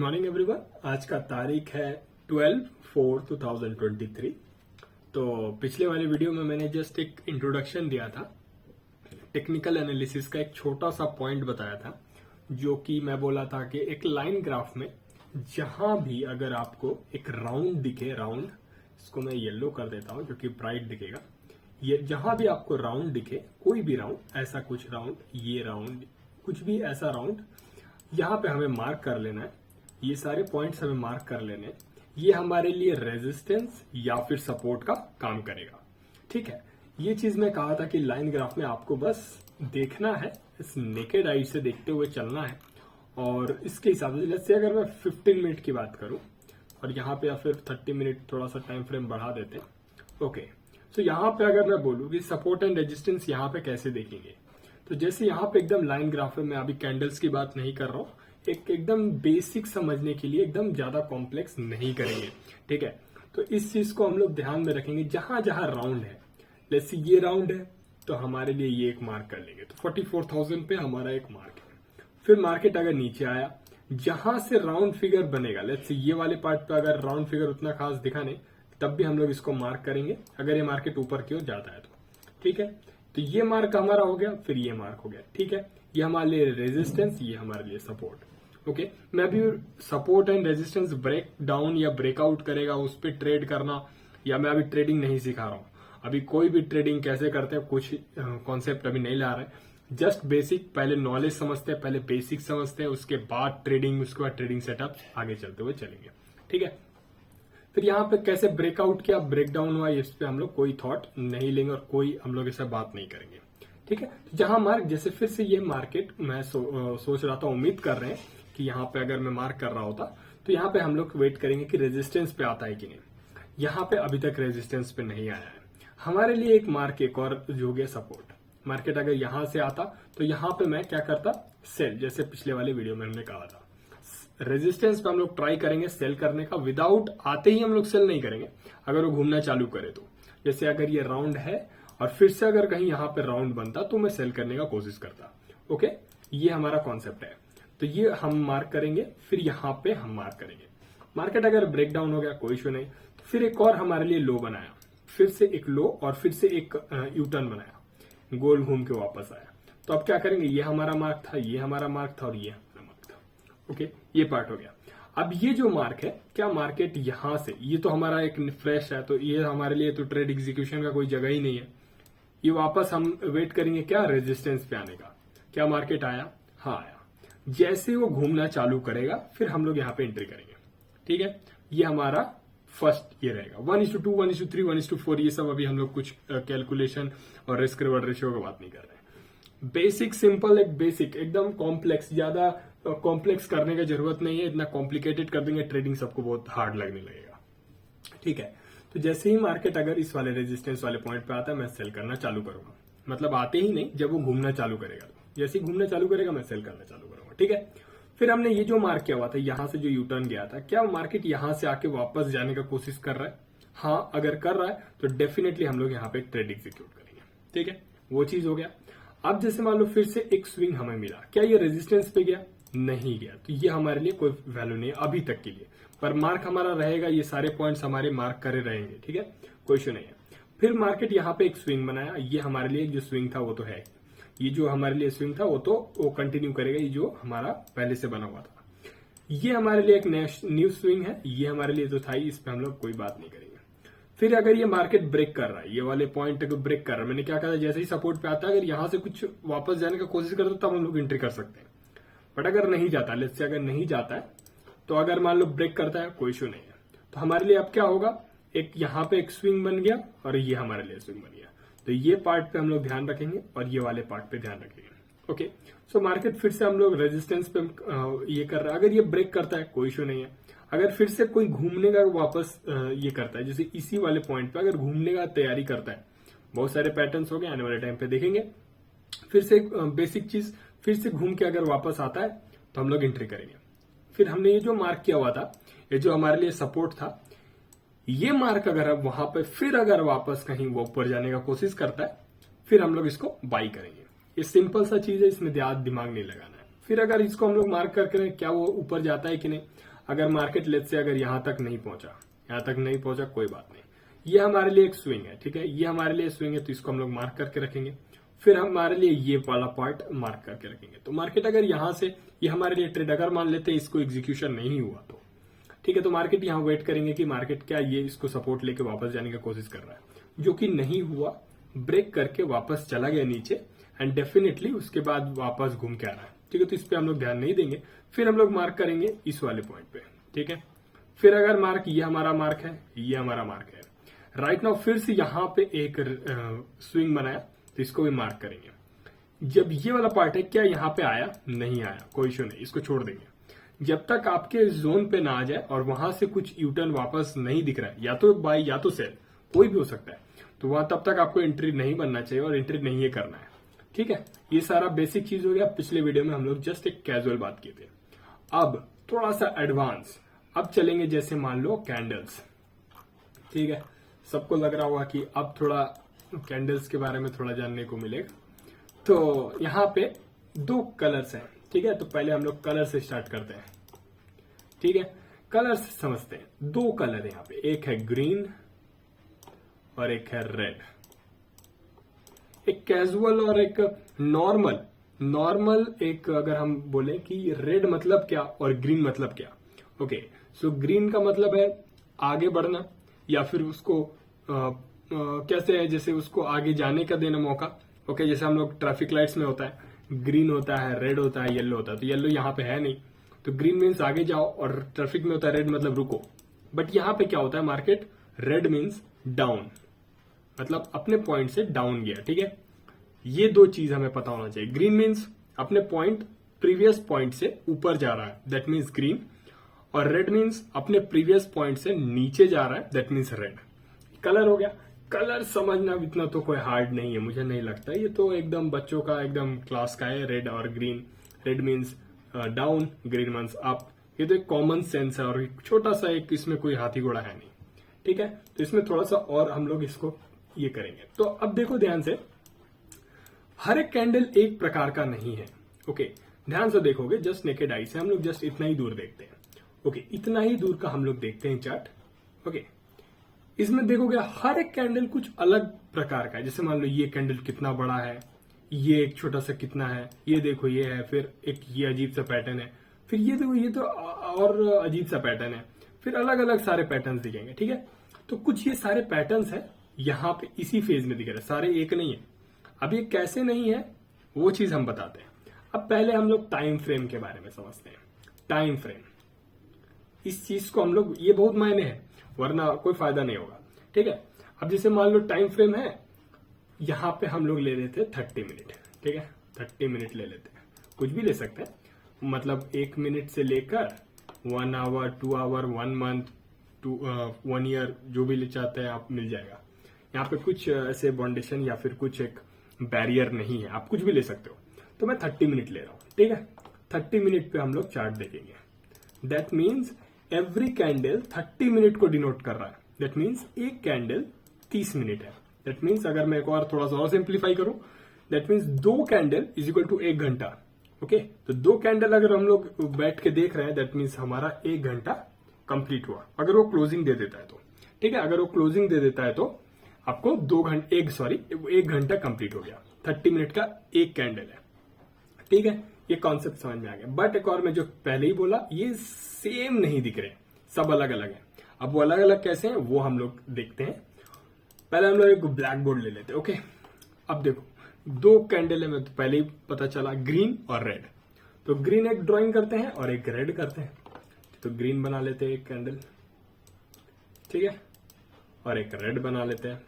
Morning everyone. आज का तारीख है 12/4/2023। तो पिछले वाले वीडियो में मैंने जस्ट एक इंट्रोडक्शन दिया था, टेक्निकल एनालिसिस का एक छोटा सा पॉइंट बताया था, जो कि मैं बोला था कि एक लाइन ग्राफ में जहां भी अगर आपको एक राउंड दिखे, राउंड, इसको मैं येलो कर देता हूं जो कि ब्राइट दिखेगा, ये जहां भी आपको राउंड दिखे, कोई भी राउंड, ऐसा कुछ राउंड, ये राउंड, कुछ भी ऐसा राउंड, यहाँ पे हमें मार्क कर लेना है। ये सारे पॉइंट्स हमें मार्क कर लेने हैं। ये हमारे लिए रेजिस्टेंस या फिर सपोर्ट का काम करेगा। ठीक है, ये चीज मैं कहा था कि लाइन ग्राफ में आपको बस देखना है, इस नेकेड आई से देखते हुए चलना है। और इसके हिसाब से जैसे अगर मैं 15 मिनट की बात करूं और यहाँ पे या फिर 30 मिनट, थोड़ा सा टाइम फ्रेम बढ़ा देते हैं। ओके, तो यहाँ पे अगर मैं बोलूँ कि सपोर्ट एंड रेजिस्टेंस यहाँ पे कैसे देखेंगे, तो जैसे यहाँ पे एकदम लाइन ग्राफ में, मैं अभी कैंडल्स की बात नहीं कर रहा हूँ, एकदम बेसिक समझने के लिए, एकदम ज्यादा कॉम्प्लेक्स नहीं करेंगे। ठीक है, तो इस चीज को हम लोग ध्यान में रखेंगे। जहां जहां राउंड है, जैसे ये राउंड है तो हमारे लिए ये एक मार्क कर लेंगे, तो 44,000 पे हमारा एक मार्क है। फिर मार्केट अगर नीचे आया, जहां से राउंड फिगर बनेगा, लेट्स से ये वाले पार्ट पे अगर राउंड फिगर उतना खास दिखा नहीं, तब भी हम लोग इसको मार्क करेंगे अगर ये मार्केट ऊपर की ओर जाता है तो। ठीक है, तो ये मार्क हमारा हो गया, फिर ये मार्क हो गया। ठीक है, ये हमारे लिए रेजिस्टेंस, ये हमारे लिए सपोर्ट। ओके, मैं अभी support and resistance break down या ब्रेकआउट करेगा उस पर ट्रेड करना, या मैं अभी ट्रेडिंग नहीं सिखा रहा हूं। अभी कोई भी ट्रेडिंग कैसे करते हैं, कुछ कॉन्सेप्ट अभी नहीं ला रहे। जस्ट बेसिक, पहले नॉलेज समझते हैं, पहले बेसिक समझते हैं, उसके बाद ट्रेडिंग, उसके बाद ट्रेडिंग सेटअप आगे चलते हुए चलेंगे। ठीक है, फिर यहाँ पे कैसे ब्रेकआउट किया, ब्रेक डाउन हुआ, इस पे हम लोग कोई थॉट नहीं लेंगे और कोई हम लोग इससे बात नहीं करेंगे। ठीक है, तो जहां मार्क, जैसे फिर से ये मार्केट मैं सोच रहा था, उम्मीद कर रहे हैं कि यहाँ पे अगर मैं मार्क कर रहा होता तो यहाँ पे हम लोग वेट करेंगे कि रेजिस्टेंस पे आता है कि नहीं। यहाँ पे अभी तक रेजिस्टेंस पे नहीं आया है। हमारे लिए एक मार्क, एक और जो हो गया सपोर्ट। मार्केट अगर यहां से आता तो यहाँ पे मैं क्या करता, सेल, जैसे पिछले वाले वीडियो में हमने कहा था। रेजिस्टेंस पे हम लोग ट्राई करेंगे सेल करने का, विदाउट आते ही हम लोग सेल नहीं करेंगे। अगर वो घूमना चालू करे तो, जैसे अगर ये राउंड है और फिर से अगर कहीं यहाँ पे राउंड बनता तो मैं सेल करने का कोशिश करता। ओके, ये हमारा कॉन्सेप्ट है। तो ये हम मार्क करेंगे, फिर यहाँ पे हम मार्क करेंगे। मार्केट अगर ब्रेक डाउन हो गया, कोई इशू नहीं, तो फिर एक और हमारे लिए लो बनाया, फिर से एक लो और फिर से एक यू टर्न बनाया, गोल घूम के वापस आया। तो अब क्या करेंगे, ये हमारा मार्क था, ये हमारा मार्क था और ये हमारा मार्क था। ओके, ये पार्ट हो गया। अब ये जो मार्क है, क्या मार्केट यहां से, ये तो हमारा एक फ्रेश है, तो ये हमारे लिए तो ट्रेड एग्जीक्यूशन का कोई जगह ही नहीं है। ये वापस हम वेट करेंगे क्या, रेजिस्टेंस पे आने का। क्या मार्केट आया? हाँ आया। जैसे वो घूमना चालू करेगा फिर हम लोग यहाँ पे एंट्री करेंगे। ठीक है, ये हमारा फर्स्ट ये रहेगा। 1:2, 1:3, 1:4, ये सब अभी हम लोग कुछ कैलकुलेशन और रिस्क रिवॉर्ड रेशियो की बात नहीं कर रहे। बेसिक, सिंपल, एक बेसिक, एकदम कॉम्प्लेक्स, ज्यादा कॉम्प्लेक्स करने की जरूरत नहीं है। इतना कॉम्प्लिकेटेड कर देंगे ट्रेडिंग सबको बहुत हार्ड लगने लगेगा। ठीक है, तो जैसे ही मार्केट अगर इस वाले रेजिस्टेंस वाले पॉइंट पे आता है, मैं सेल करना चालू करूंगा। मतलब आते ही नहीं, जब वो घूमना चालू करेगा, जैसे ही घूमना चालू करेगा मैं सेल करना चालू करूंगा। ठीक है, फिर हमने ये जो मार्क किया हुआ था, यहां से जो यू टर्न गया था, क्या मार्केट यहां से आके वापस जाने का कोशिश कर रहा है? हाँ, अगर कर रहा है तो डेफिनेटली हम लोग यहाँ पे ट्रेड एग्जीक्यूट करेंगे। ठीक है, वो चीज हो गया। अब जैसे मान लो फिर से एक स्विंग हमें मिला, क्या ये रेजिस्टेंस पे गया? नहीं गया, तो ये हमारे लिए कोई वैल्यू नहीं है अभी तक के लिए, पर मार्क हमारा रहेगा, ये सारे पॉइंट्स हमारे मार्क करे रहेंगे। ठीक है, कोई इशू नहीं है। फिर मार्केट यहाँ पे एक स्विंग बनाया, ये हमारे लिए जो स्विंग था वो तो है, ये जो हमारे लिए स्विंग था वो कंटिन्यू करेगा, ये जो हमारा पहले से बना हुआ था। ये हमारे लिए एक न्यू स्विंग है, ये हमारे लिए तो था ही, इस पे हम लोग कोई बात नहीं करेंगे। फिर अगर ये मार्केट ब्रेक कर रहा है, ये वाले पॉइंट को ब्रेक कर रहा है, मैंने क्या कहा था, जैसे ही सपोर्ट पे आता है, अगर यहां से कुछ वापस जाने का कोशिश करते तब हम लोग एंट्री कर सकते हैं। बट अगर नहीं जाता, लेट्स से अगर नहीं जाता है, तो अगर मान लो ब्रेक करता है, कोई इशू नहीं है। तो हमारे लिए अब क्या होगा, एक यहाँ पे एक स्विंग बन गया और ये हमारे लिए स्विंग बन गया। तो ये पार्ट पे हम लोग ध्यान रखेंगे और ये वाले पार्ट पे ध्यान रखेंगे। ओके, सो मार्केट फिर से हम लोग रेजिस्टेंस पे ये कर रहा है, अगर ये ब्रेक करता है कोई इशू नहीं है। अगर फिर से कोई घूमने का वापस ये करता है, जैसे इसी वाले पॉइंट पे अगर घूमने का तैयारी करता है, बहुत सारे पैटर्न्स हो गए, आने वाले टाइम पे देखेंगे। फिर से बेसिक चीज, फिर से घूम के अगर वापस आता है तो हम लोग एंट्री करेंगे। फिर हमने ये जो मार्क किया हुआ था, ये जो हमारे लिए सपोर्ट था, ये मार्क अगर अब वहां पे फिर अगर वापस कहीं वो ऊपर जाने का कोशिश करता है, फिर हम लोग इसको बाई करेंगे। ये सिंपल सा चीज है, इसमें दिमाग नहीं लगाना है। फिर अगर इसको हम लोग मार्क करके क्या वो ऊपर जाता है कि नहीं, अगर मार्केट लेट से अगर यहां तक नहीं पहुंचा कोई बात नहीं, ये हमारे लिए एक स्विंग है, ठीक है, ये हमारे लिए स्विंग है, तो इसको हम लोग मार्क करके रखेंगे। फिर हमारे लिए ये वाला पार्ट मार्क करके रखेंगे। तो मार्केट अगर यहां से ये हमारे लिए ट्रेड अगर मान लेते हैं इसको एग्जीक्यूशन नहीं हुआ तो ठीक है, तो मार्केट यहां वेट करेंगे कि मार्केट क्या ये इसको सपोर्ट लेके वापस जाने की कोशिश कर रहा है, जो कि नहीं हुआ, ब्रेक करके वापस चला गया नीचे एंड डेफिनेटली उसके बाद वापस घूम के आ रहा है, ठीक है। तो इस पे हम लोग ध्यान नहीं देंगे। फिर हम लोग मार्क करेंगे इस वाले पॉइंट पे, ठीक है। फिर अगर मार्क ये हमारा मार्क है, ये हमारा मार्क है, राइट नाउ फिर से यहां पे एक स्विंग बनाया, तो इसको भी मार्क करेंगे। जब ये वाला पार्ट है, क्या यहां पे आया, नहीं आया, कोई इश्यू नहीं, इसको छोड़ देंगे। जब तक आपके जोन पे ना आ जाए और वहां से कुछ यूटर्न वापस नहीं दिख रहा है, या तो बाय या तो सेल, कोई भी हो सकता है, तो वहां तब तक आपको एंट्री नहीं बनना चाहिए और एंट्री नहीं है करना है, ठीक है। ये सारा बेसिक चीज हो गया। पिछले वीडियो में हम लोग जस्ट एक कैजुअल बात किए थे। अब थोड़ा सा एडवांस, अब चलेंगे जैसे मान लो कैंडल्स, ठीक है। सबको लग रहा होगा कि अब थोड़ा कैंडल्स के बारे में थोड़ा जानने को मिलेगा। तो यहाँ पे दो कलर्स हैं, ठीक है। तो पहले हम लोग कलर से स्टार्ट करते हैं, ठीक है। कलर से समझते हैं। दो कलर है यहाँ पे, एक है ग्रीन और एक है रेड। एक कैजुअल और एक नॉर्मल एक अगर हम बोले कि रेड मतलब क्या और ग्रीन मतलब क्या, ओके। सो ग्रीन का मतलब है आगे बढ़ना या फिर उसको कैसे है, जैसे उसको आगे जाने का देना मौका, ओके। जैसे हम लोग ट्रैफिक लाइट्स में होता है, ग्रीन होता है, रेड होता है, येलो होता है, तो येलो यहाँ पे है नहीं, तो ग्रीन मीन्स आगे जाओ, और ट्रैफिक में होता है रेड मतलब रुको। बट यहाँ पे क्या होता है, मार्केट रेड मीन्स डाउन, मतलब अपने पॉइंट से डाउन गया, ठीक है। ये दो चीज हमें पता होना चाहिए। ग्रीन मीन्स अपने पॉइंट प्रीवियस पॉइंट से ऊपर जा रहा है, दैट मीन्स ग्रीन, और रेड मीन्स अपने प्रीवियस पॉइंट से नीचे जा रहा है, दैट मीन्स रेड। कलर हो गया। कलर समझना इतना तो कोई हार्ड नहीं है, मुझे नहीं लगता, ये तो एकदम बच्चों का एकदम क्लास का है, रेड और green. Red means down, green means up, ये तो एक कॉमन सेंस है और छोटा सा एक, इसमें कोई हाथी घोड़ा है नहीं, ठीक है। तो इसमें थोड़ा सा और हम लोग इसको ये करेंगे। तो अब देखो ध्यान से, हर एक कैंडल एक प्रकार का नहीं है, ओके। ध्यान से देखोगे, जस्ट नेकेड आई से हम लोग जस्ट इतना ही दूर देखते हैं, ओके। इतना ही दूर का हम लोग देखते हैं चार्ट, ओके। इसमें देखोगे हर एक कैंडल कुछ अलग प्रकार का है। जैसे मान लो ये कैंडल कितना बड़ा है, ये एक छोटा सा कितना है, ये देखो ये है, फिर एक ये अजीब सा पैटर्न है, फिर ये देखो ये तो और अजीब सा पैटर्न है, फिर अलग अलग सारे पैटर्न्स दिखेंगे, ठीक है। तो कुछ ये सारे पैटर्न्स है यहाँ पे इसी फेज में दिख रहे हैं, सारे एक नहीं है। अब ये कैसे नहीं है वो चीज हम बताते हैं। अब पहले हम लोग टाइम फ्रेम के बारे में समझते हैं। टाइम फ्रेम, इस चीज को हम लोग, ये बहुत मायने है, वरना कोई फायदा नहीं होगा, ठीक है। अब जैसे मान लो टाइम फ्रेम है, यहां पे हम लोग ले लेते हैं 30 मिनट, ठीक है। 30 मिनट ले लेते हैं, कुछ भी ले सकते हैं, मतलब 1 मिनट से लेकर 1 आवर, 2 आवर, 1 मंथ, 1 ईयर, जो भी ले चाहते हैं आप मिल जाएगा। यहाँ पे कुछ ऐसे बाउंडेशन या फिर कुछ एक बैरियर नहीं है, आप कुछ भी ले सकते हो। तो मैं 30 मिनट ले रहा हूं, ठीक है। 30 मिनट पे हम लोग चार्ट देखेंगे। That means every candle 30 minute को डिनोट कर रहा है। दैट मीन्स एक कैंडल 30 मिनट है। दैट मीन्स अगर मैं एक और थोड़ा सा और सिंप्लीफाई करूं, that means 2 candle is equal to 1 घंटा, ओके। तो 2 कैंडल अगर हम लोग बैठ के देख रहे हैं, दैट मीन्स हमारा 1 घंटा कंप्लीट हुआ, अगर वो क्लोजिंग दे देता है तो, ठीक है। अगर वो क्लोजिंग दे देता है तो आपको 1 घंटा कंप्लीट हो गया। 30 मिनट का एक कैंडल है, ठीक है। ये कॉन्सेप्ट समझ में आ गया। बट एक और मैं जो पहले ही बोला, ये सेम नहीं दिख रहे, सब अलग अलग है। अब वो अलग अलग कैसे हैं वो हम लोग देखते हैं। पहले हम लोग एक ब्लैक बोर्ड ले लेते हैं, ओके। अब देखो 2 कैंडल है, मैं तो पहले ही पता चला, ग्रीन और रेड। तो ग्रीन एक ड्राइंग करते हैं और एक रेड करते हैं। तो ग्रीन बना लेते हैं एक कैंडल, ठीक है, और एक रेड बना लेते हैं,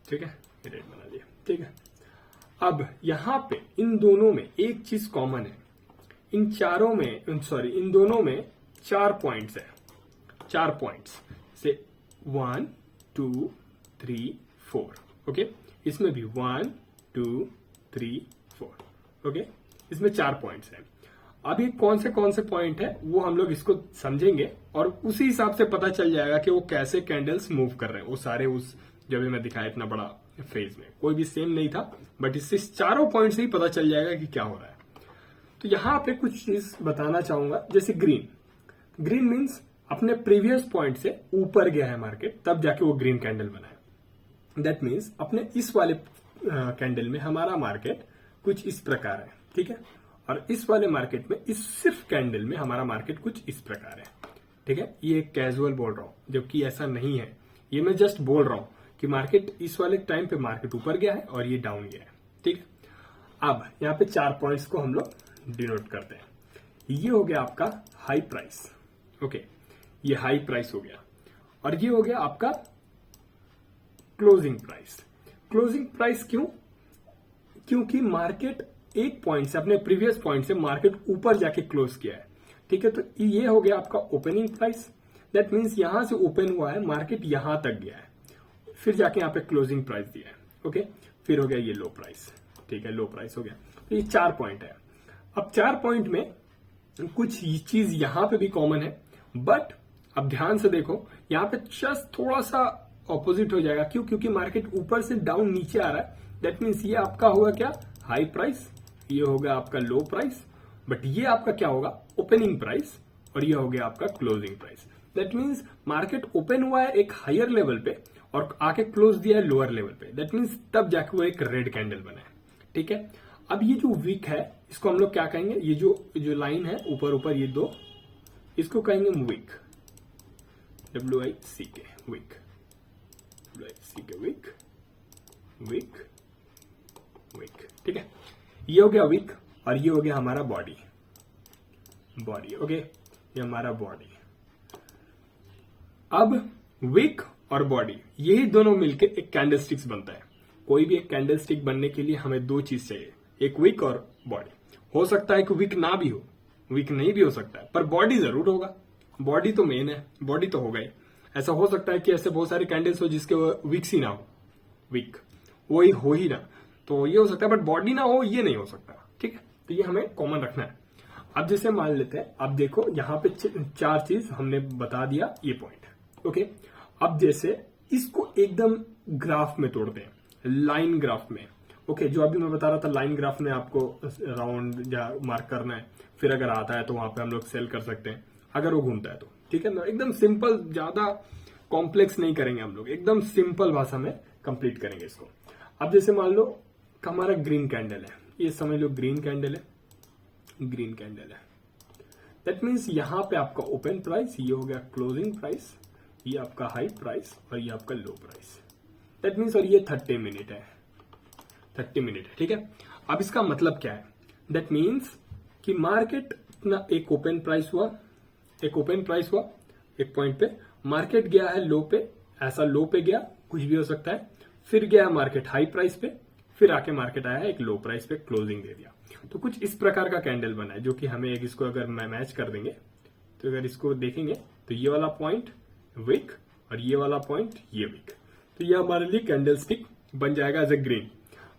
ठीक है। रेड बना लिया, ठीक है। अब यहां पे इन दोनों में एक चीज कॉमन है, इन दोनों में 4 पॉइंट्स है। 4 पॉइंट्स से 1 2 3 4, ओके। इसमें भी 1 2 3 4, ओके। इसमें 4 पॉइंट्स हैं। अब ये कौन से पॉइंट है वो हम लोग इसको समझेंगे और उसी हिसाब से पता चल जाएगा कि वो कैसे कैंडल्स मूव कर रहे हैं। वो सारे उस जो भी मैं दिखाया इतना बड़ा फेज में कोई भी सेम नहीं था, बट इससे 4 पॉइंट से ही पता चल जाएगा कि क्या हो रहा है। तो यहाँ पे कुछ चीज बताना चाहूंगा, जैसे ग्रीन मीन्स अपने प्रीवियस पॉइंट से ऊपर गया है मार्केट, तब जाके वो ग्रीन कैंडल बना है। दैट मीन्स अपने इस वाले कैंडल में हमारा मार्केट कुछ इस प्रकार है, ठीक है, और इस वाले मार्केट में इस सिर्फ कैंडल में हमारा मार्केट कुछ इस प्रकार है, ठीक है। ये कैजुअल बोल रहा हूं, जबकि ऐसा नहीं है, ये मैं जस्ट बोल रहा हूं कि मार्केट इस वाले टाइम पे मार्केट ऊपर गया है और ये डाउन गया है, ठीक है। अब यहाँ पे 4 पॉइंट्स को हम लोग डिनोट करते हैं। ये हो गया आपका हाई प्राइस, ओके, ये हाई प्राइस हो गया, और ये हो गया आपका क्लोजिंग प्राइस। क्लोजिंग प्राइस क्यों? क्योंकि मार्केट एक पॉइंट से, अपने प्रीवियस पॉइंट से मार्केट ऊपर जाके क्लोज किया है, ठीक है। तो ये हो गया आपका ओपनिंग प्राइस। दैट मीन्स यहां से ओपन हुआ है, मार्केट यहां तक गया है, फिर जाके यहाँ पे क्लोजिंग प्राइस दिया है, ओके। फिर हो गया ये लो प्राइस, ठीक है, लो प्राइस हो गया। तो ये 4 पॉइंट है। अब 4 पॉइंट में कुछ चीज यहां पे भी कॉमन है, बट अब ध्यान से देखो, यहाँ पे जस्ट थोड़ा सा ऑपोजिट हो जाएगा। क्यों? क्योंकि मार्केट ऊपर से डाउन नीचे आ रहा है। दैट मीन्स ये आपका होगा क्या? हाई प्राइस, ये होगा आपका लो प्राइस, बट ये आपका क्या होगा? ओपनिंग प्राइस, और ये हो गया आपका closing price. That means market open हुआ है एक हायर लेवल पे और आके क्लोज दिया है लोअर लेवल पे। दैट मीन्स तब जाके वो एक रेड कैंडल बना है, ठीक है। अब ये जो वीक है, इसको हम लोग क्या कहेंगे? ये जो लाइन है ऊपर ऊपर, ये दो, इसको कहेंगे wick, WICK, wick, WICK, wick, wick, wick, ठीक है। ये हो गया वीक, और ये हो गया हमारा बॉडी, ओके, ये हमारा बॉडी। अब वीक और बॉडी, यही दोनों मिलके एक कैंडलस्टिक्स बनता है। कोई भी एक कैंडलस्टिक बनने के लिए हमें 2 चीज चाहिए, एक वीक और बॉडी। हो सकता है कि वीक ना भी हो, वीक नहीं भी हो सकता है, पर बॉडी जरूर होगा। बॉडी तो मेन है, बॉडी तो होगा ही। ऐसा हो सकता है कि ऐसे बहुत सारे कैंडल्स हो जिसके वीक्स ही ना हो, वीक वही हो ही ना, तो ये हो सकता है, बट बॉडी ना हो, ये नहीं हो सकता, ठीक है। तो ये हमें कॉमन रखना है। अब जैसे मान लेते हैं, अब देखो यहाँ पे 4 चीज हमने बता दिया, ये पॉइंट, ओके। अब जैसे इसको एकदम ग्राफ में तोड़ते हैं, लाइन ग्राफ में, ओके। जो अभी मैं बता रहा था, लाइन ग्राफ में आपको राउंड या मार्क करना है, फिर अगर आता है तो वहां पे हम लोग सेल कर सकते हैं, अगर वो घूमता है तो, ठीक है ना। एकदम सिंपल, ज्यादा कॉम्प्लेक्स नहीं करेंगे हम लोग, एकदम सिंपल भाषा में कंप्लीट करेंगे इसको। अब जैसे मान लो हमारा ग्रीन कैंडल है, ये समझ लो ग्रीन कैंडल है, ग्रीन कैंडल है। दैट मीन्स यहां पे आपका ओपन प्राइस, ये हो गया क्लोजिंग प्राइस, ये आपका हाई प्राइस, और ये आपका लो प्राइस। दैट मीन्स, और ये 30 मिनट है, 30 मिनट है, ठीक है। अब इसका मतलब क्या है? दैट मीन्स कि मार्केट अपना एक ओपन प्राइस हुआ, एक ओपन प्राइस हुआ एक पॉइंट पे, मार्केट गया है लो पे, ऐसा लो पे गया, कुछ भी हो सकता है, फिर गया मार्केट हाई प्राइस पे, फिर आके मार्केट आया है एक लो प्राइस पे, क्लोजिंग दे दिया। तो कुछ इस प्रकार का कैंडल बना है, जो कि हमें एक, इसको अगर मैच कर देंगे, तो अगर इसको देखेंगे तो ये वाला पॉइंट वीक और ये वाला पॉइंट ये वीक, तो ये हमारे लिए कैंडल स्टिक बन जाएगा एज ए ग्रीन।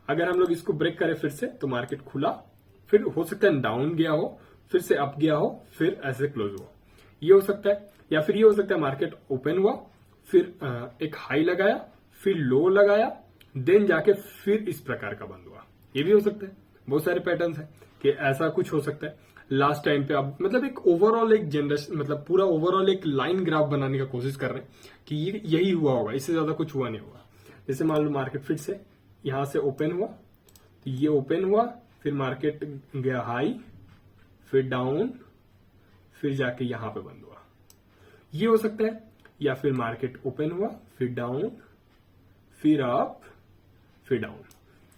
अगर हम लोग इसको ब्रेक करें फिर से, तो मार्केट खुला, फिर हो सकता है डाउन गया हो, फिर से अप गया हो, फिर ऐसे क्लोज हुआ, ये हो सकता है। या फिर ये हो सकता है मार्केट ओपन हुआ, फिर एक हाई लगाया, फिर लो लगाया, देन जाके फिर इस प्रकार का बंद हुआ, ये भी हो सकता है। बहुत सारे पैटर्न्स है कि ऐसा कुछ हो सकता है। लास्ट टाइम पे अब मतलब एक ओवरऑल एक जनरेशन, मतलब पूरा ओवरऑल एक लाइन ग्राफ बनाने का कोशिश कर रहे हैं कि ये यही हुआ होगा, इससे ज्यादा कुछ हुआ नहीं होगा। जैसे मान लो मार्केट फिर से यहां से ओपन हुआ, तो ये ओपन हुआ, फिर मार्केट गया हाई, फिर डाउन, फिर जाके यहां पे बंद हुआ, ये हो सकता है। या फिर मार्केट ओपन हुआ, फिर डाउन, फिर अप, फिर डाउन,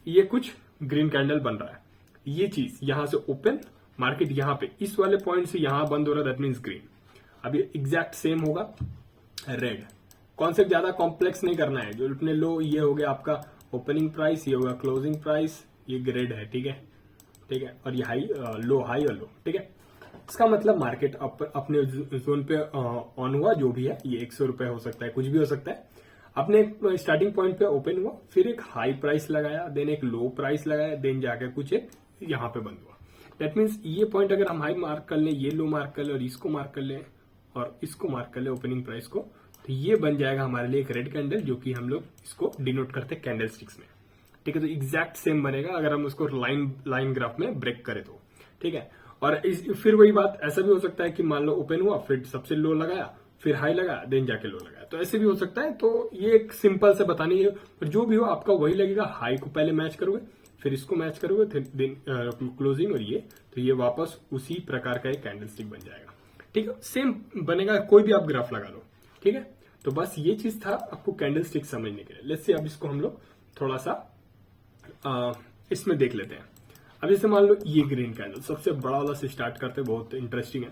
ये कुछ ग्रीन कैंडल बन रहा है। ये चीज यहां से ओपन, मार्केट यहां पे इस वाले पॉइंट से यहां बंद हो रहा है, दैट मीन्स ग्रीन। अब ये एग्जैक्ट सेम होगा रेड। कॉन्सेप्ट ज्यादा कॉम्प्लेक्स नहीं करना है। जो अपने लो, ये हो गया आपका ओपनिंग प्राइस, ये होगा क्लोजिंग प्राइस, ये रेड है, ठीक है, ठीक है, और ये हाई, लो, हाई और लो, ठीक है। इसका मतलब मार्केट अपने जोन पे ऑन हुआ, जो भी है, ये 100 रुपए हो सकता है, कुछ भी हो सकता है। अपने स्टार्टिंग पॉइंट पे ओपन हुआ, फिर एक हाई प्राइस लगाया, देन एक लो प्राइस लगाया, देन जाकर कुछ एक यहां पे बंद हुआ। दैट मीन्स ये पॉइंट अगर हम हाई मार्क कर लें, ये लो मार्क कर लें, और इसको मार्क कर लें, और इसको मार्क कर लें ओपनिंग प्राइस को, तो ये बन जाएगा हमारे लिए एक रेड कैंडल, जो कि हम लोग इसको डिनोट करते हैं कैंडल स्टिक्स में, ठीक है। तो एग्जैक्ट सेम बनेगा अगर हम उसको लाइन ग्राफ में ब्रेक करें तो, ठीक है। ठीक है। और फिर वही बात, ऐसा भी हो सकता है कि मान लो ओपन हुआ, फिर सबसे लो लगाया, फिर हाई लगाया, देन जाके लो लगाया, तो ऐसे भी हो सकता है। तो ये एक सिंपल से बतानी है, पर जो भी हो आपका वही लगेगा। हाई को पहले मैच करोगे, फिर इसको मैच करोगे, फिर देन क्लोजिंग और ये, तो ये वापस उसी प्रकार का एक कैंडलस्टिक बन जाएगा। ठीक है, सेम बनेगा, कोई भी आप ग्राफ लगा लो। ठीक है, तो बस ये चीज था आपको कैंडलस्टिक समझने के लिए। लेट्स से अब इसको हम लोग थोड़ा सा इसमें देख लेते हैं। अब जैसे मान लो ये ग्रीन कैंडल, सबसे बड़ा वाला से स्टार्ट करते हैं, बहुत इंटरेस्टिंग है।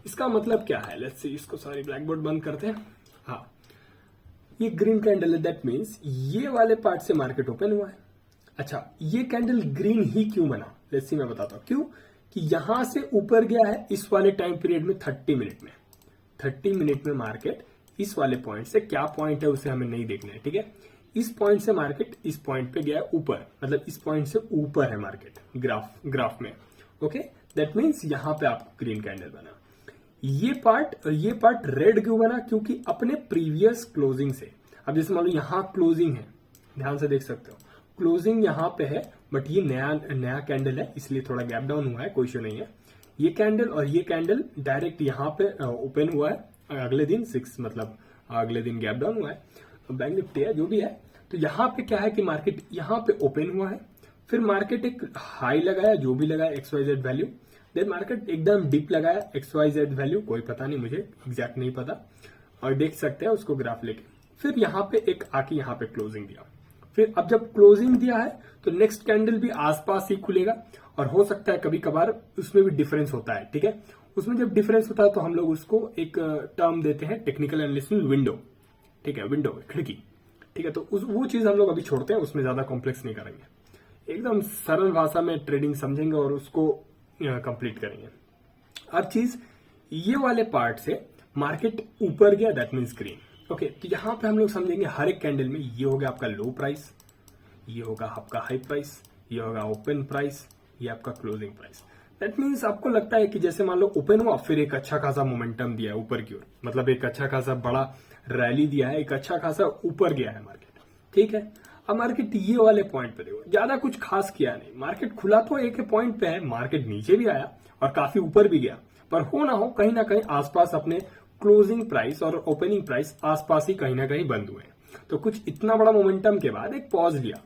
इसका मतलब क्या है, लेट्स से इसको सारी ब्लैक बोर्ड बंद करते हैं। हाँ, ये ग्रीन कैंडल है, दैट मीन्स ये वाले पार्ट से मार्केट ओपन हुआ है। अच्छा, ये कैंडल ग्रीन ही क्यों बना, लेट्स सी मैं बताता हूं क्यों। कि यहां से ऊपर गया है इस वाले टाइम पीरियड में 30 मिनट में। 30 मिनट में मार्केट इस वाले पॉइंट से, क्या पॉइंट है उसे हमें नहीं देखना है, ठीक है। इस पॉइंट से मार्केट इस पॉइंट पे गया ऊपर, मतलब इस पॉइंट से ऊपर है मार्केट ग्राफ में। ओके, दैट मीन्स यहां पे आपको ग्रीन कैंडल बना। ये पार्ट रेड क्यों बना, क्योंकि अपने प्रीवियस क्लोजिंग से, अब जैसे मान लो यहां क्लोजिंग है, ध्यान से देख सकते हो, क्लोजिंग यहां पे है, बट ये नया कैंडल है, इसलिए थोड़ा गैप डाउन हुआ है, कोई इश्यू नहीं है। ये कैंडल और ये कैंडल डायरेक्ट यहां पे ओपन हुआ है अगले दिन 6, मतलब अगले दिन गैप डाउन हुआ है, बैंक निफ्टी है जो भी है। तो यहां पे क्या है कि मार्केट यहां पे ओपन हुआ है, फिर मार्केट एक हाई लगाया, जो भी लगाया XYZ वैल्यू, देन मार्केट एकदम डीप लगाया XYZ वैल्यू, कोई पता नहीं, मुझे एग्जैक्ट नहीं पता, और देख सकते हैं उसको ग्राफ लेके। फिर यहां पे एक आके यहां पे क्लोजिंग दिया। फिर अब जब क्लोजिंग दिया है तो नेक्स्ट कैंडल भी आसपास ही खुलेगा, और हो सकता है कभी कभार उसमें भी डिफरेंस होता है, ठीक है। उसमें जब डिफरेंस होता है तो हम लोग उसको एक टर्म देते हैं टेक्निकल एनालिसिस में, विंडो, ठीक है, विंडो खिड़की, ठीक है। तो वो चीज हम लोग अभी छोड़ते हैं, उसमें ज्यादा कॉम्प्लेक्स नहीं करेंगे, एकदम सरल भाषा में ट्रेडिंग समझेंगे और उसको कंप्लीट करेंगे। हर चीज ये वाले पार्ट से मार्केट ऊपर गया, दैट मीन्स ग्रीन। ओके, तो यहां पे हम लोग समझेंगे हर एक कैंडल में, ये होगा आपका लो प्राइस, ये होगा आपका हाई प्राइस, ये होगा ओपन प्राइस, ये आपका क्लोजिंग प्राइस। दैट मीन्स आपको लगता है कि जैसे मान लो ओपन हुआ, फिर एक अच्छा खासा मोमेंटम दिया है ऊपर की ओर, मतलब एक अच्छा खासा बड़ा रैली दिया है, एक अच्छा खासा ऊपर गया है मार्केट, ठीक है। अब मार्केट ये वाले पॉइंट पे देखो, ज्यादा कुछ खास किया नहीं, मार्केट खुला तो एक पॉइंट पे है, मार्केट नीचे भी आया और काफी ऊपर भी गया, पर हो ना कहीं आसपास अपने क्लोजिंग प्राइस और ओपनिंग प्राइस आसपास ही कहीं ना कहीं बंद हुए। तो कुछ इतना बड़ा मोमेंटम के बाद एक पॉज लिया,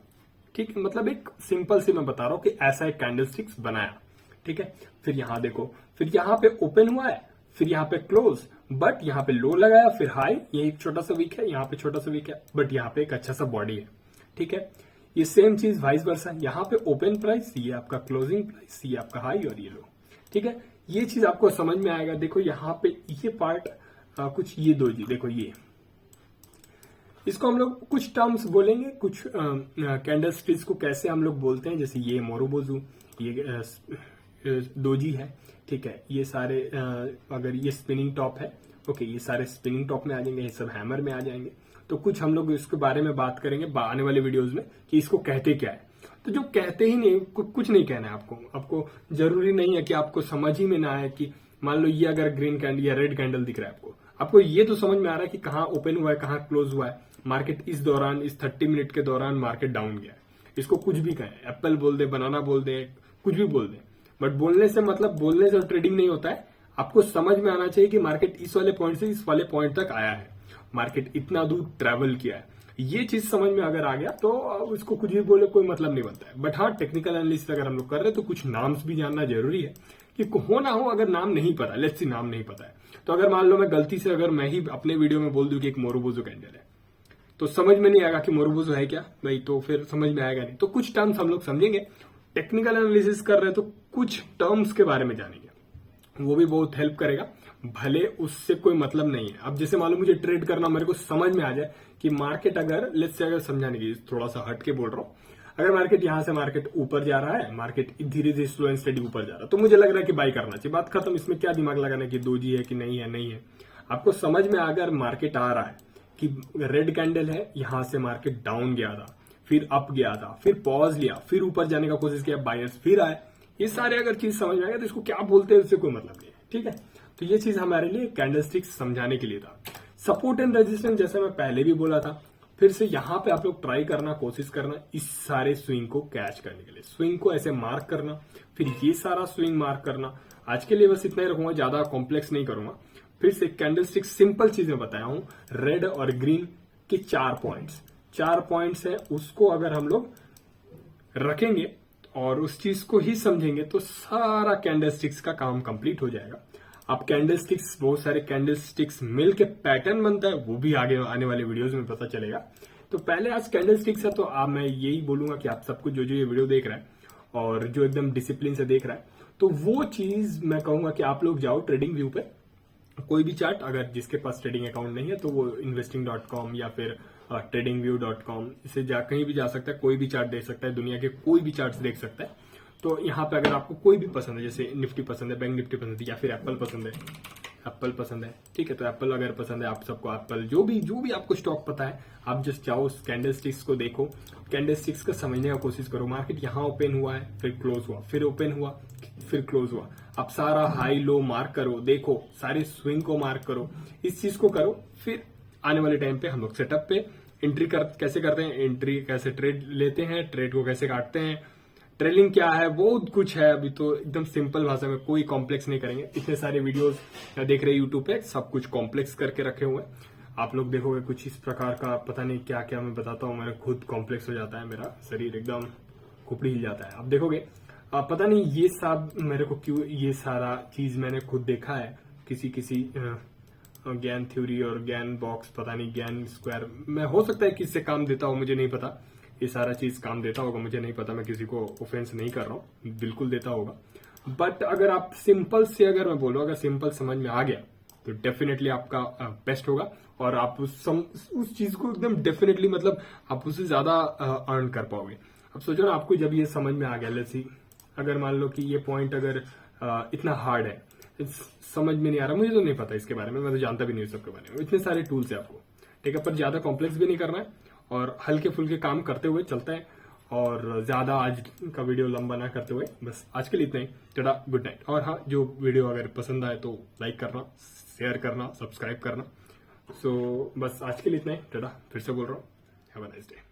ठीक है, मतलब एक सिंपल सी मैं बता रहा हूं कि ऐसा एक कैंडलस्टिक्स बनाया, ठीक है। फिर यहां देखो, फिर यहां पे ओपन हुआ है, फिर यहां पे क्लोज, बट यहां पे लो लगाया, फिर हाई, ये एक छोटा सा वीक है, यहां पे छोटा सा वीक है, बट यहां पे एक अच्छा सा बॉडी है, ठीक है। ये सेम चीज वाइस वर्सा, यहां पे ओपन प्राइस, ये आपका क्लोजिंग प्राइस, ये आपका हाई और ये लो, ठीक है। ये चीज आपको समझ में आएगा। देखो यहां पे ये पार्ट कुछ ये दो जी, देखो ये, इसको हम लोग कुछ टर्म्स बोलेंगे, कुछ कैंडलस्टिक्स को कैसे हम लोग बोलते हैं, जैसे ये मोरोबोजू, ये दोजी है, ठीक है। ये सारे अगर ये स्पिनिंग टॉप है, ओके, ये सारे स्पिनिंग टॉप में आ जाएंगे, ये सब हैमर में आ जाएंगे। तो कुछ हम लोग इसके बारे में बात करेंगे आने वाले वीडियोस में कि इसको कहते क्या है। तो जो कहते ही नहीं, कुछ नहीं कहना है आपको जरूरी नहीं है कि आपको समझ ही में ना आए कि मान लो ये अगर ग्रीन कैंडल या रेड कैंडल दिख रहा है आपको ये तो समझ में आ रहा है कि कहाँ ओपन हुआ है, कहाँ क्लोज हुआ है मार्केट। इस दौरान, इस 30 मिनट के दौरान मार्केट डाउन गया है। इसको कुछ भी कहें, एप्पल बोल दे, बनाना बोल दे, कुछ भी बोल दे, बट बोलने से मतलब बोलने से ट्रेडिंग नहीं होता है। आपको समझ में आना चाहिए कि मार्केट इस वाले पॉइंट से इस वाले पॉइंट तक आया है, मार्केट इतना दूर ट्रेवल किया है। ये चीज समझ में अगर आ गया तो उसको कुछ भी बोले कोई मतलब नहीं बनता है। बट हाँ, टेक्निकल एनालिसिस अगर हम लोग कर रहे हैं तो कुछ नाम्स भी जानना जरूरी है कि हो ना हो अगर नाम नहीं पता, लेट्स सी नाम नहीं पता है, तो अगर मान लो मैं गलती से अगर मैं ही अपने वीडियो में बोल दूं कि एक मोरोबोजो कैंडल है, तो समझ में नहीं आएगा कि मोरोबोजो है क्या भाई, तो फिर समझ में आएगा नहीं। तो कुछ टर्म्स हम लोग समझेंगे, टेक्निकल एनालिसिस कर रहे हैं तो कुछ टर्म्स के बारे में जानेंगे, वो भी बहुत हेल्प करेगा, भले उससे कोई मतलब नहीं है। अब जैसे मालूम मुझे ट्रेड करना, मेरे को समझ में आ जाए कि मार्केट अगर, लेट्स से अगर समझाने की थोड़ा सा हट के बोल रहा हूं, अगर मार्केट यहां से मार्केट ऊपर जा रहा है, मार्केट धीरे धीरे स्लो एंड स्टेडी ऊपर जा रहा है, तो मुझे लग रहा है कि बाई करना चाहिए, बात खत्म। इसमें क्या दिमाग लगाना कि दोजी है कि नहीं है। आपको समझ में अगर मार्केट आ रहा है कि रेड कैंडल है, यहां से मार्केट डाउन गया था, फिर अप गया था, फिर पॉज लिया, फिर ऊपर जाने का कोशिश किया, बायर्स फिर आए, ये सारे अगर चीज समझ में आएगा तो इसको क्या बोलते हैं उससे कोई मतलब नहीं है, ठीक है। तो ये चीज हमारे लिए कैंडलस्टिक्स समझाने के लिए था। सपोर्ट एंड रेजिस्टेंस जैसे मैं पहले भी बोला था, फिर से यहाँ पे आप लोग ट्राई करना, कोशिश करना इस सारे स्विंग को कैच करने के लिए। स्विंग को ऐसे मार्क करना, फिर ये सारा स्विंग मार्क करना। आज के लिए बस इतना ही रखूंगा, ज्यादा कॉम्प्लेक्स नहीं करूंगा। फिर से कैंडलस्टिक सिंपल चीजें बताया हूं, रेड और ग्रीन के 4 पॉइंट्स है, उसको अगर हम लोग रखेंगे और उस चीज को ही समझेंगे तो सारा कैंडलस्टिक्स का काम कंप्लीट हो जाएगा। अब कैंडलस्टिक्स, बहुत सारे कैंडलस्टिक्स मिल के पैटर्न बनता है, वो भी आगे आने वाले वीडियोस में पता चलेगा। तो पहले आज कैंडलस्टिक्स है, तो अब मैं यही बोलूंगा कि आप सबको जो ये वीडियो देख रहा है और जो एकदम डिसिप्लिन से देख रहा है, तो वो चीज मैं कहूंगा कि आप लोग जाओ ट्रेडिंग व्यू पे, कोई भी चार्ट, अगर जिसके पास ट्रेडिंग अकाउंट नहीं है तो वो investing.com या फिर tradingview.com इसे कहीं भी जा सकता है, कोई भी चार्ट देख सकता है, दुनिया के कोई भी चार्ट्स देख सकता है। तो यहाँ पे अगर आपको कोई भी पसंद है, जैसे निफ्टी पसंद है, बैंक निफ्टी पसंद है, या फिर एप्पल पसंद है, ठीक है, तो एप्पल अगर पसंद है आप सबको, एप्पल जो भी आपको स्टॉक पता है, आप जस्ट जाओ उस कैंडलस्टिक्स को देखो, कैंडलस्टिक्स को समझने का कोशिश करो। मार्केट यहाँ ओपन हुआ है, फिर क्लोज हुआ, फिर ओपन हुआ, फिर क्लोज हुआ। आप सारा हाई लो मार्क करो, देखो सारे स्विंग को मार्क करो, इस चीज को करो। फिर आने वाले टाइम पे हम लोग सेटअप पे एंट्री कैसे करते हैं, एंट्री कैसे ट्रेड लेते हैं, ट्रेड को कैसे काटते हैं, ट्रेलिंग क्या है, बहुत कुछ है। अभी तो एकदम सिंपल भाषा में, कोई कॉम्प्लेक्स नहीं करेंगे। इतने सारे वीडियोस देख रहे हैं यूट्यूब पे, सब कुछ कॉम्प्लेक्स करके रखे हुए हैं। आप लोग देखोगे कुछ इस प्रकार का, पता नहीं क्या क्या मैं बताता हूँ, मेरा खुद कॉम्प्लेक्स हो जाता है, मेरा शरीर एकदम खोपड़ी हिल जाता है। आप देखोगे पता नहीं ये सब मेरे को क्यों, ये सारा चीज मैंने खुद देखा है, किसी ज्ञान थ्योरी और ज्ञान बॉक्स, पता नहीं ज्ञान स्क्वायर, मैं हो सकता है कि इससे काम देता हूँ, मुझे नहीं पता। ये सारा चीज काम देता होगा, मुझे नहीं पता, मैं किसी को ऑफेंस नहीं कर रहा हूँ, बिल्कुल देता होगा। बट अगर आप सिंपल से, अगर मैं बोलूँ, अगर सिंपल समझ में आ गया तो डेफिनेटली आपका बेस्ट होगा, और आप उस चीज को एकदम डेफिनेटली, मतलब आप उससे ज्यादा अर्न कर पाओगे। अब सोचो ना, आपको जब ये समझ में आ गया, लेट्स अगर मान लो कि ये पॉइंट अगर इतना हार्ड है, समझ में नहीं आ रहा, मुझे तो नहीं पता इसके बारे में, मैं तो जानता भी नहीं सबके बारे में, इतने सारे टूल्स है आपको, ठीक है, पर ज्यादा कॉम्प्लेक्स भी नहीं करना है और हल्के फुल्के काम करते हुए चलता है, और ज्यादा आज का वीडियो लंबा ना करते हुए, बस आज के लिए इतना ही। Tata, good night. और हाँ, जो वीडियो अगर पसंद आए तो लाइक करना, शेयर करना, सब्सक्राइब करना। सो बस आज के लिए इतना ही। टाटा, फिर से बोल रहा हूँ, हैव अ नाइस डे।